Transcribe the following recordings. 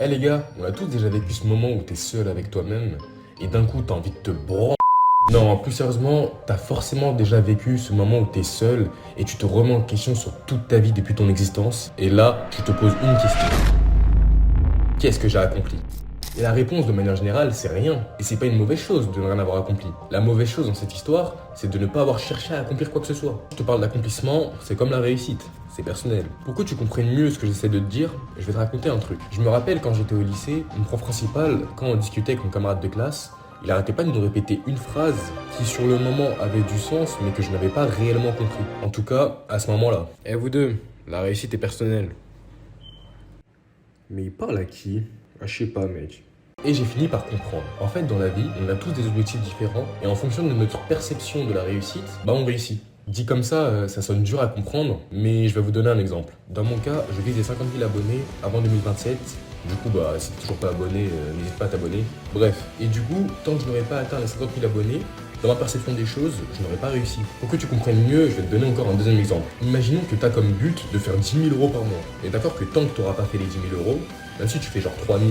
Eh les gars, on a tous déjà vécu ce moment où t'es seul avec toi-même et d'un coup t'as envie de te branler. Non, plus sérieusement, t'as forcément déjà vécu ce moment où t'es seul et tu te remets en question sur toute ta vie depuis ton existence. Et là, tu te poses une question. Qu'est-ce que j'ai accompli? Et la réponse, de manière générale, c'est rien. Et c'est pas une mauvaise chose de ne rien avoir accompli. La mauvaise chose dans cette histoire, c'est de ne pas avoir cherché à accomplir quoi que ce soit. Je te parle d'accomplissement, c'est comme la réussite. C'est personnel. Pour que tu comprennes mieux ce que j'essaie de te dire, je vais te raconter un truc. Je me rappelle quand j'étais au lycée, mon prof principal, quand on discutait avec mon camarade de classe, il arrêtait pas de nous répéter une phrase qui sur le moment avait du sens mais que je n'avais pas réellement compris. En tout cas, à ce moment-là. Eh vous deux, la réussite est personnelle. Mais il parle à qui? Ah, je sais pas, mec. Et j'ai fini par comprendre. En fait, dans la vie, on a tous des objectifs différents et en fonction de notre perception de la réussite, bah on réussit. Dit comme ça sonne dur à comprendre, mais je vais vous donner un exemple. Dans mon cas, je vise les 50 000 abonnés avant 2027. Du coup, bah, si t'es toujours pas abonné, n'hésite pas à t'abonner. Bref. Et du coup, tant que je n'aurai pas atteint les 50 000 abonnés, dans ma perception des choses, je n'aurais pas réussi. Pour que tu comprennes mieux, je vais te donner encore un deuxième exemple. Imaginons que tu as comme but de faire 10 000 euros par mois. Et d'accord que tant que tu n'auras pas fait les 10 000 euros, même si tu fais genre 3 000,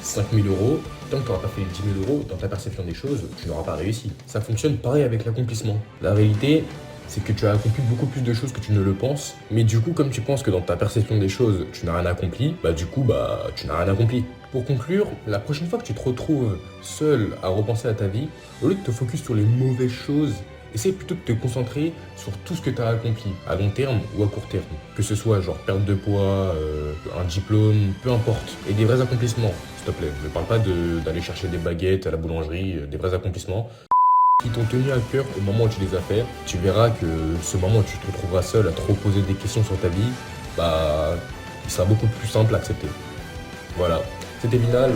5 000 euros, tant que tu n'auras pas fait les 10 000 euros, dans ta perception des choses, tu n'auras pas réussi. Ça fonctionne pareil avec l'accomplissement. La réalité, c'est que tu as accompli beaucoup plus de choses que tu ne le penses, mais du coup, comme tu penses que dans ta perception des choses, tu n'as rien accompli, bah du coup, bah tu n'as rien accompli. Pour conclure, la prochaine fois que tu te retrouves seul à repenser à ta vie, au lieu de te focus sur les mauvaises choses, essaye plutôt de te concentrer sur tout ce que tu as accompli, à long terme ou à court terme. Que ce soit genre perte de poids, un diplôme, peu importe. Et des vrais accomplissements, s'il te plaît. Ne parle pas d'aller chercher des baguettes à la boulangerie, des vrais accomplissements qui t'ont tenu à cœur au moment où tu les as fait. Tu verras que ce moment où tu te retrouveras seul à trop poser des questions sur ta vie, bah, il sera beaucoup plus simple à accepter. Voilà, c'était Vinal.